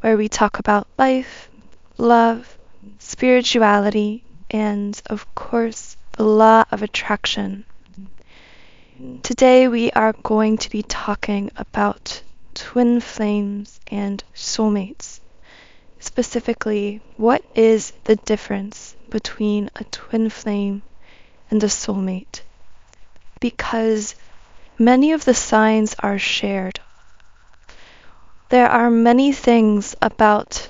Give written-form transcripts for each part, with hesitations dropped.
where we talk about life, love, spirituality, and of course, the law of attraction. Today we are going to be talking about twin flames and soulmates. Specifically, what is the difference between a twin flame and a soulmate? Because many of the signs are shared. There are many things about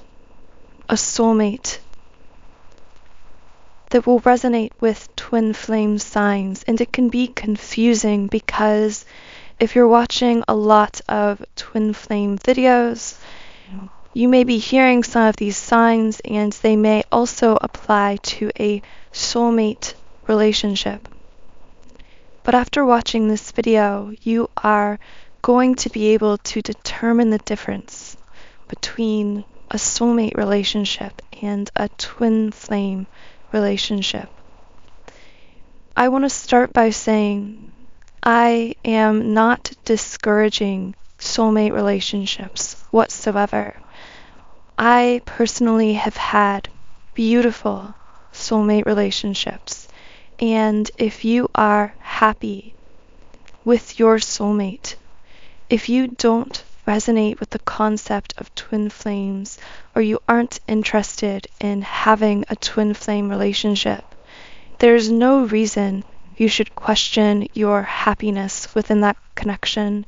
a soulmate that will resonate with twin flame signs, and it can be confusing because if you're watching a lot of twin flame videos, you may be hearing some of these signs, and they may also apply to a soulmate relationship. But after watching this video, you are going to be able to determine the difference between a soulmate relationship and a twin flame relationship. I want to start by saying I am not discouraging soulmate relationships whatsoever. I personally have had beautiful soulmate relationships, and if you are happy with your soulmate, if you don't resonate with the concept of twin flames, or you aren't interested in having a twin flame relationship, there's no reason you should question your happiness within that connection,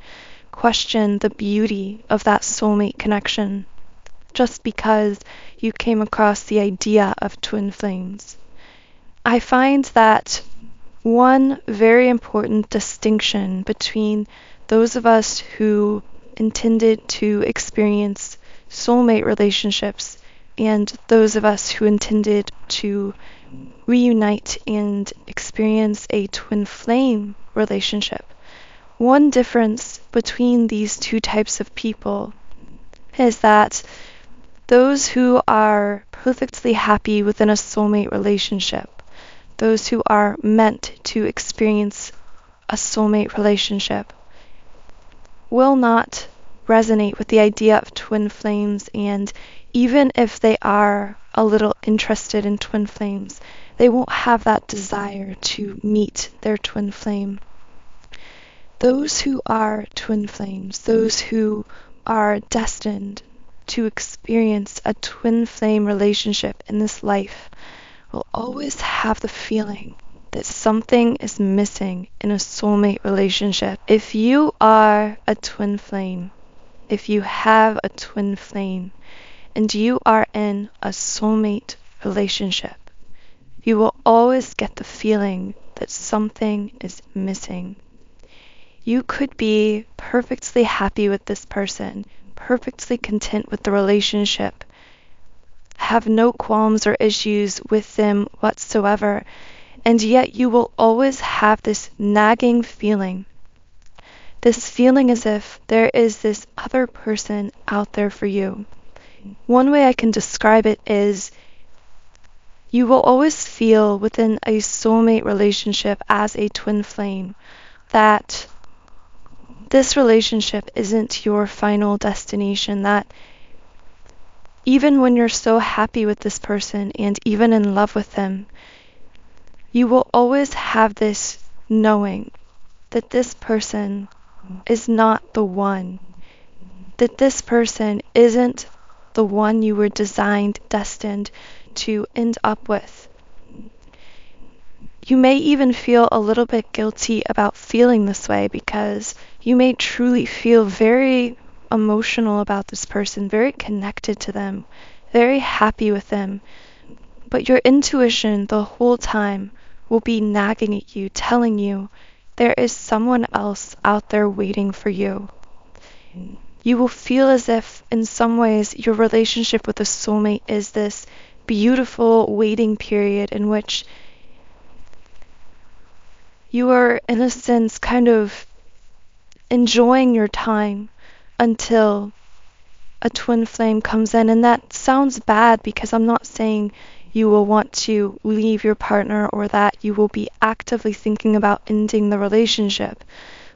question the beauty of that soulmate connection, just because you came across the idea of twin flames. I find that one very important distinction between those of us who intended to experience soulmate relationships and those of us who intended to reunite and experience a twin flame relationship. One difference between these two types of people is that those who are perfectly happy within a soulmate relationship, those who are meant to experience a soulmate relationship, will not resonate with the idea of twin flames, and even if they are a little interested in twin flames, they won't have that desire to meet their twin flame. Those who are twin flames, those who are destined to experience a twin flame relationship in this life, will always have the feeling that something is missing in a soulmate relationship. If you are a twin flame, if you have a twin flame, and you are in a soulmate relationship, you will always get the feeling that something is missing. You could be perfectly happy with this person, perfectly content with the relationship, have no qualms or issues with them whatsoever, and yet you will always have this nagging feeling. This feeling as if there is this other person out there for you. One way I can describe it is you will always feel within a soulmate relationship as a twin flame that this relationship isn't your final destination, that even when you're so happy with this person and even in love with them, you will always have this knowing that this person is not the one, that this person isn't the one you were destined to end up with. You may even feel a little bit guilty about feeling this way because you may truly feel very emotional about this person, very connected to them, very happy with them, but your intuition the whole time will be nagging at you, telling you there is someone else out there waiting for you. You will feel as if, in some ways, your relationship with a soulmate is this beautiful waiting period in which you are, in a sense, kind of enjoying your time until a twin flame comes in. And that sounds bad because I'm not saying you will want to leave your partner or that you will be actively thinking about ending the relationship.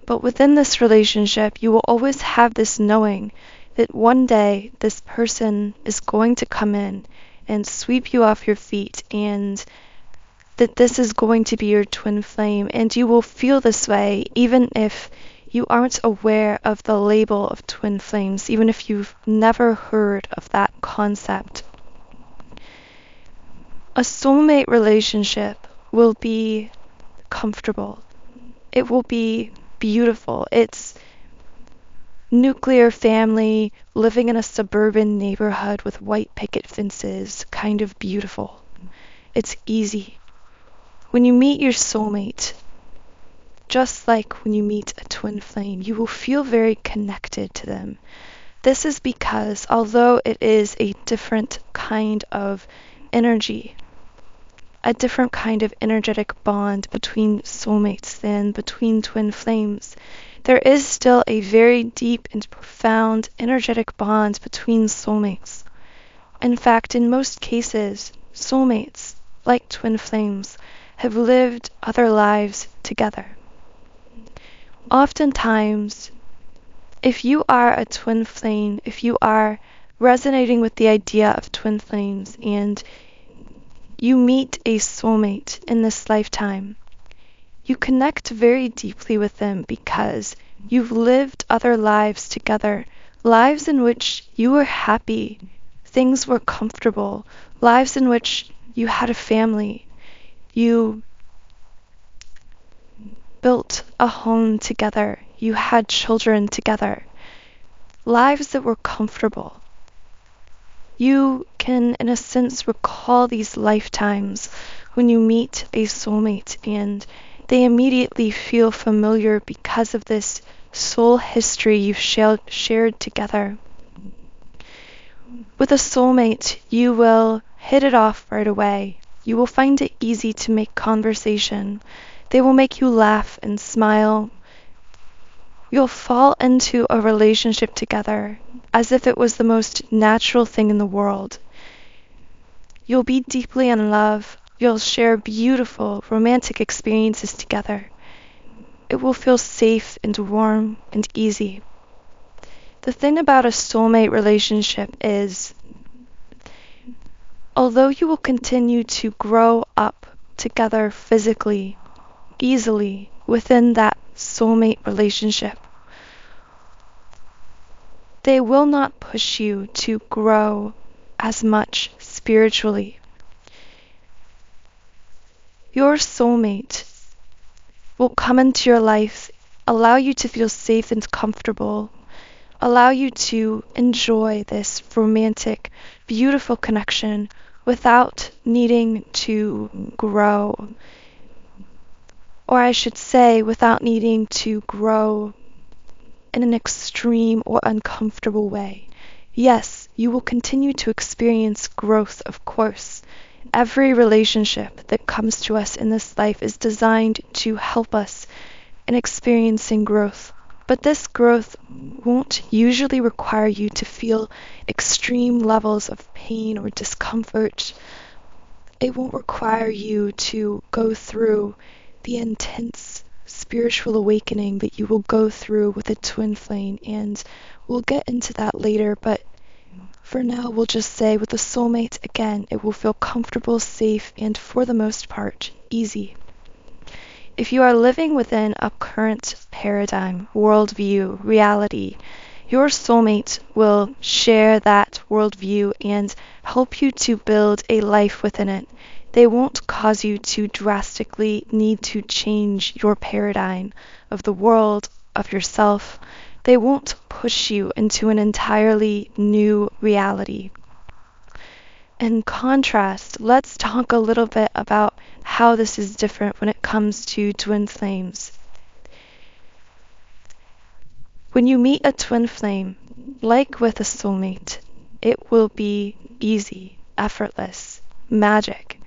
But within this relationship, you will always have this knowing that one day this person is going to come in and sweep you off your feet, and that this is going to be your twin flame, and you will feel this way even if you aren't aware of the label of twin flames, even if you've never heard of that concept. A soulmate relationship will be comfortable. It will be beautiful. It's nuclear family living in a suburban neighborhood with white picket fences, kind of beautiful. It's easy. When you meet your soulmate, just like when you meet a twin flame, you will feel very connected to them. This is because although it is a different kind of energy, a different kind of energetic bond between soulmates than between twin flames, there is still a very deep and profound energetic bond between soulmates. In fact, in most cases, soulmates, like twin flames, have lived other lives together. Oftentimes, if you are a twin flame, if you are resonating with the idea of twin flames and you meet a soulmate in this lifetime, you connect very deeply with them because you've lived other lives together, lives in which you were happy, things were comfortable, lives in which you had a family, you built a home together, you had children together, lives that were comfortable. You can, in a sense, recall these lifetimes when you meet a soulmate, and they immediately feel familiar because of this soul history you've shared together. With a soulmate, you will hit it off right away. You will find it easy to make conversation. They will make you laugh and smile. You'll fall into a relationship together as if it was the most natural thing in the world. You'll be deeply in love. You'll share beautiful, romantic experiences together. It will feel safe and warm and easy. The thing about a soulmate relationship is, although you will continue to grow up together physically, easily, within that soulmate relationship, they will not push you to grow as much spiritually. Your soulmate will come into your life, allow you to feel safe and comfortable, allow you to enjoy this romantic, beautiful connection without needing to grow. Or I should say, without needing to grow in an extreme or uncomfortable way. Yes, you will continue to experience growth, of course. Every relationship that comes to us in this life is designed to help us in experiencing growth. But this growth won't usually require you to feel extreme levels of pain or discomfort. It won't require you to go through the intense spiritual awakening that you will go through with a twin flame, and we'll get into that later, but for now we'll just say with a soulmate, again, it will feel comfortable, safe, and for the most part, easy. If you are living within a current paradigm, worldview, reality, your soulmate will share that worldview and help you to build a life within it. They won't cause you to drastically need to change your paradigm of the world, of yourself. They won't push you into an entirely new reality. In contrast, let's talk a little bit about how this is different when it comes to twin flames. When you meet a twin flame, like with a soulmate, it will be easy, effortless, magic.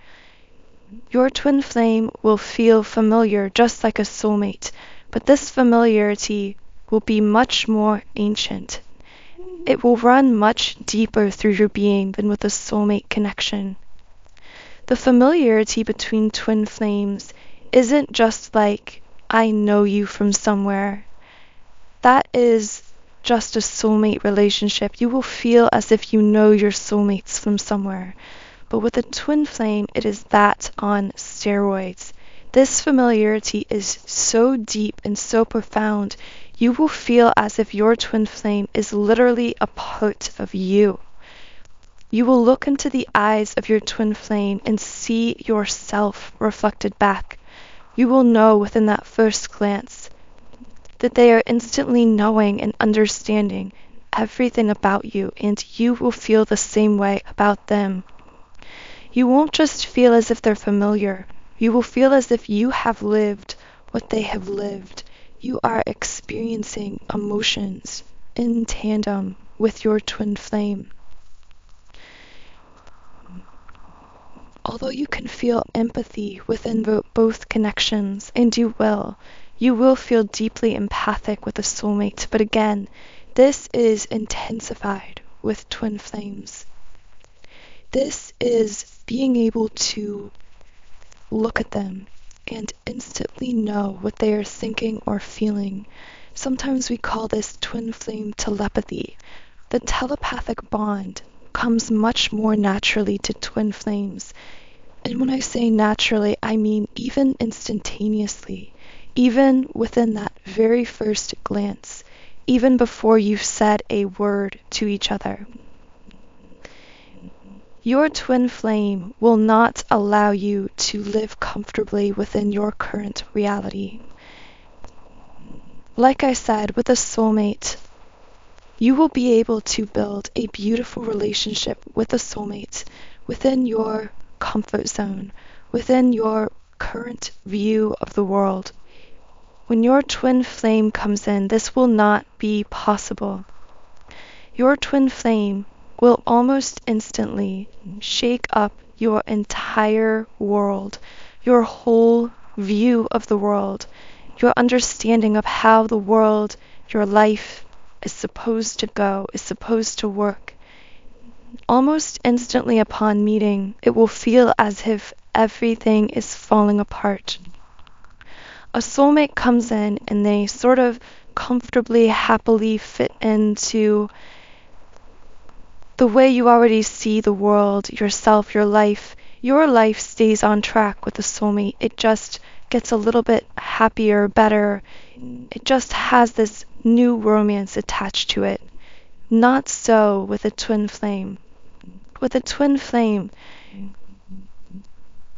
Your twin flame will feel familiar just like a soulmate, but this familiarity will be much more ancient. It will run much deeper through your being than with a soulmate connection. The familiarity between twin flames isn't just like, I know you from somewhere. That is just a soulmate relationship. You will feel as if you know your soulmates from somewhere. But with a twin flame, it is that on steroids. This familiarity is so deep and so profound, you will feel as if your twin flame is literally a part of you. You will look into the eyes of your twin flame and see yourself reflected back. You will know within that first glance that they are instantly knowing and understanding everything about you, and you will feel the same way about them. You won't just feel as if they're familiar. You will feel as if you have lived what they have lived. You are experiencing emotions in tandem with your twin flame. Although you can feel empathy within both connections, and you will feel deeply empathic with a soulmate, but again, this is intensified with twin flames. This is being able to look at them and instantly know what they are thinking or feeling. Sometimes we call this twin flame telepathy. The telepathic bond comes much more naturally to twin flames. And when I say naturally, I mean even instantaneously, even within that very first glance, even before you've said a word to each other. Your twin flame will not allow you to live comfortably within your current reality. Like I said, with a soulmate, you will be able to build a beautiful relationship with a soulmate within your comfort zone, within your current view of the world. When your twin flame comes in, this will not be possible. Your twin flame will almost instantly shake up your entire world, your whole view of the world, your understanding of how the world, your life, is supposed to go, is supposed to work. Almost instantly upon meeting, it will feel as if everything is falling apart. A soulmate comes in and they sort of comfortably, happily fit into the way you already see the world, yourself, your life. Your life stays on track with a soulmate. It just gets a little bit happier, better. It just has this new romance attached to it. Not so with a twin flame. With a twin flame,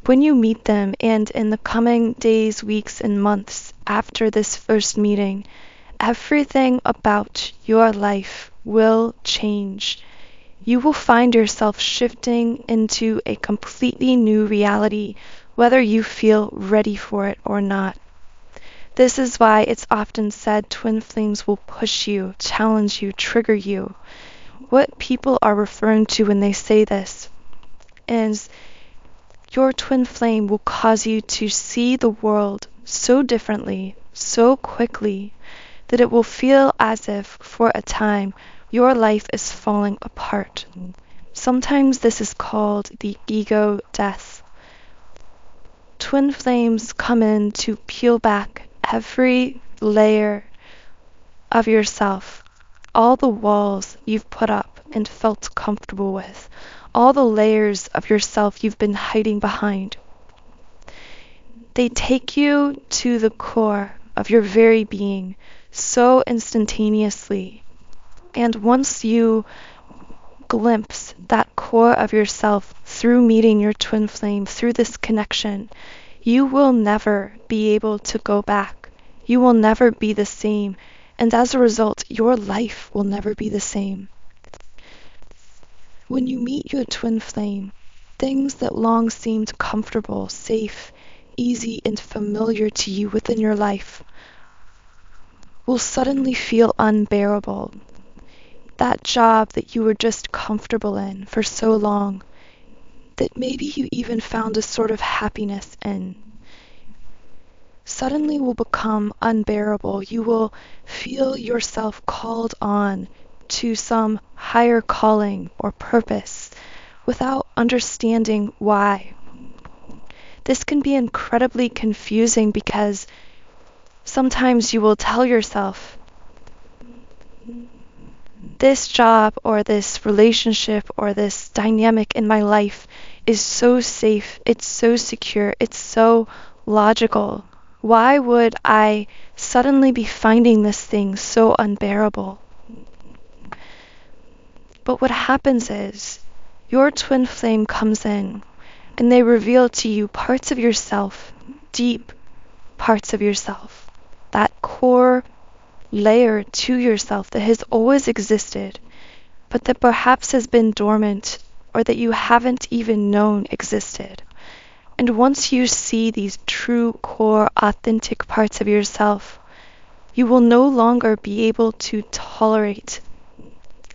when you meet them and in the coming days, weeks, and months after this first meeting, everything about your life will change. You will find yourself shifting into a completely new reality, whether you feel ready for it or not. This is why it's often said twin flames will push you, challenge you, trigger you. What people are referring to when they say this is your twin flame will cause you to see the world so differently, so quickly, that it will feel as if, for a time, your life is falling apart. Sometimes this is called the ego death. Twin flames come in to peel back every layer of yourself, all the walls you've put up and felt comfortable with, all the layers of yourself you've been hiding behind. They take you to the core of your very being so instantaneously. And once you glimpse that core of yourself through meeting your twin flame, through this connection, you will never be able to go back. You will never be the same. And as a result, your life will never be the same. When you meet your twin flame, things that long seemed comfortable, safe, easy, and familiar to you within your life will suddenly feel unbearable. That job that you were just comfortable in for so long, that maybe you even found a sort of happiness in, suddenly will become unbearable. You will feel yourself called on to some higher calling or purpose without understanding why. This can be incredibly confusing because sometimes you will tell yourself, this job or this relationship or this dynamic in my life is so safe, it's so secure, it's so logical. Why would I suddenly be finding this thing so unbearable? But what happens is your twin flame comes in and they reveal to you parts of yourself, deep parts of yourself, that core layer to yourself that has always existed, but that perhaps has been dormant or that you haven't even known existed. And once you see these true, core, authentic parts of yourself, you will no longer be able to tolerate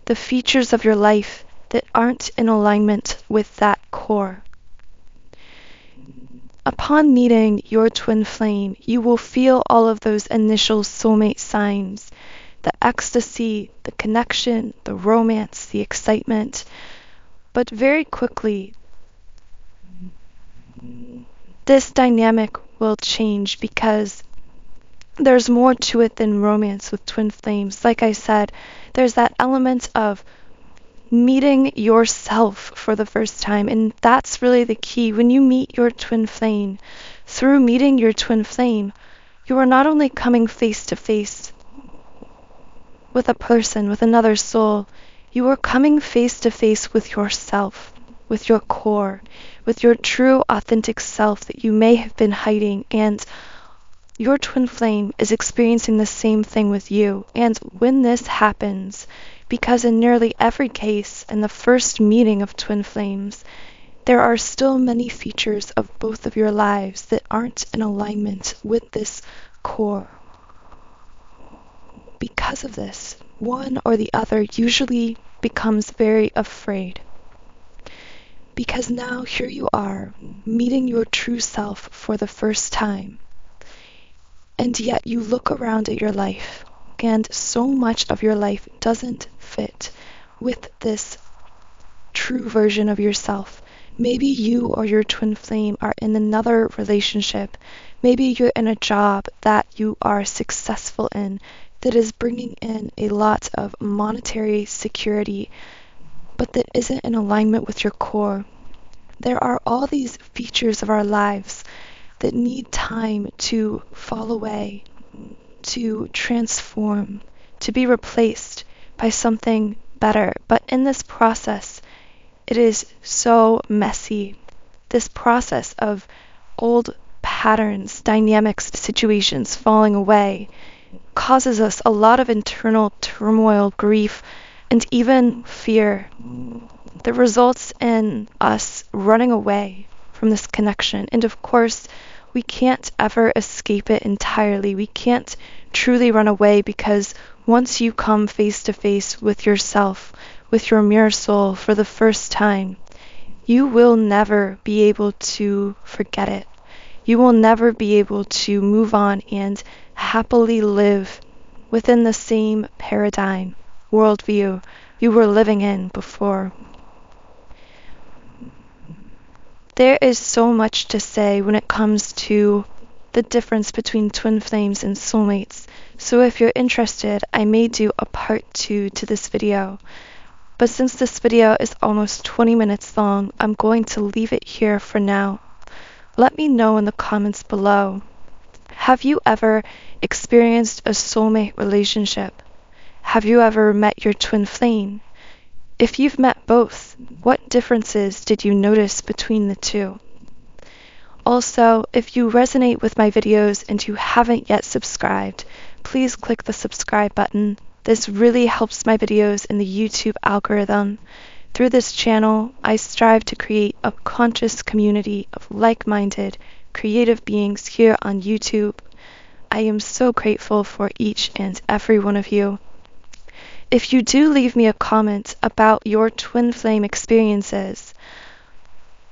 the features of your life that aren't in alignment with that core. Upon meeting your twin flame, you will feel all of those initial soulmate signs, the ecstasy, the connection, the romance, the excitement. But very quickly, this dynamic will change because there's more to it than romance with twin flames. Like I said, there's that element of meeting yourself for the first time, and that's really the key. When you meet your twin flame, through meeting your twin flame, you are not only coming face to face with a person, with another soul, you are coming face to face with yourself, with your core, with your true authentic self that you may have been hiding, and your twin flame is experiencing the same thing with you. And when this happens, because in nearly every case in the first meeting of twin flames, there are still many features of both of your lives that aren't in alignment with this core. Because of this, one or the other usually becomes very afraid. Because now here you are, meeting your true self for the first time. And yet you look around at your life, and so much of your life doesn't fit with this true version of yourself. Maybe you or your twin flame are in another relationship. Maybe you're in a job that you are successful in that is bringing in a lot of monetary security, but that isn't in alignment with your core. There are all these features of our lives that need time to fall away, to transform, to be replaced by something better. But in this process, it is so messy. This process of old patterns, dynamics, situations falling away causes us a lot of internal turmoil, grief, and even fear that results in us running away from this connection. And of course, we can't ever escape it entirely. We can't truly run away, because once you come face to face with yourself, with your mirror soul for the first time, you will never be able to forget it. You will never be able to move on and happily live within the same paradigm, worldview you were living in before. There is so much to say when it comes to the difference between twin flames and soulmates, so if you're interested, I may do a part 2 to this video. But since this video is almost 20 minutes long, I'm going to leave it here for now. Let me know in the comments below. Have you ever experienced a soulmate relationship? Have you ever met your twin flame? If you've met both, what differences did you notice between the two? Also, if you resonate with my videos and you haven't yet subscribed, please click the subscribe button. This really helps my videos in the YouTube algorithm. Through this channel, I strive to create a conscious community of like-minded, creative beings here on YouTube. I am so grateful for each and every one of you. If you do leave me a comment about your twin flame experiences,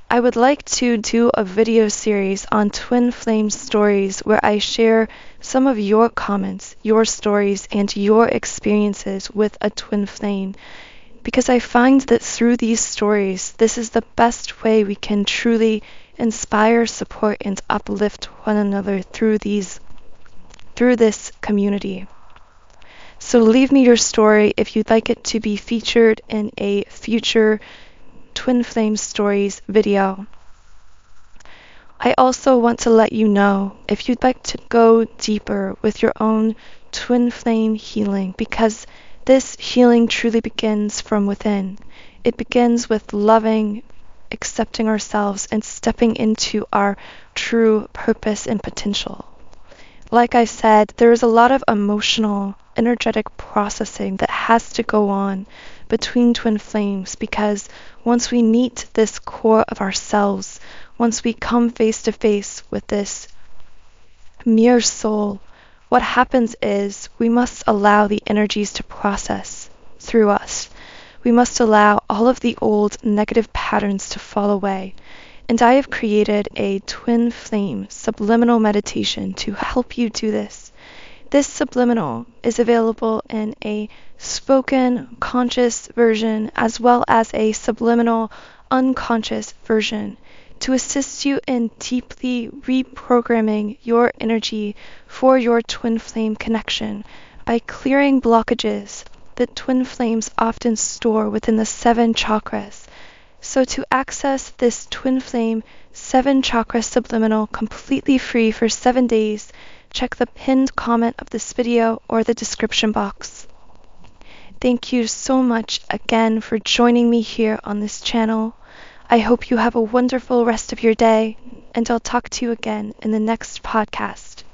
I would like to do a video series on twin flame stories where I share some of your comments, your stories, and your experiences with a twin flame, because I find that through these stories, this is the best way we can truly inspire, support, and uplift one another through this community. So leave me your story if you'd like it to be featured in a future Twin Flame Stories video. I also want to let you know if you'd like to go deeper with your own twin flame healing, because this healing truly begins from within. It begins with loving, accepting ourselves, and stepping into our true purpose and potential. Like I said, there is a lot of emotional, energetic processing that has to go on between twin flames, because once we meet this core of ourselves, once we come face to face with this mere soul, what happens is we must allow the energies to process through us. We must allow all of the old negative patterns to fall away. And I have created a twin flame subliminal meditation to help you do this. This subliminal is available in a spoken conscious version as well as a subliminal unconscious version to assist you in deeply reprogramming your energy for your twin flame connection by clearing blockages that twin flames often store within the 7 chakras. So to access this twin flame 7 chakra subliminal completely free for 7 days, check the pinned comment of this video or the description box. Thank you so much again for joining me here on this channel. I hope you have a wonderful rest of your day, and I'll talk to you again in the next podcast.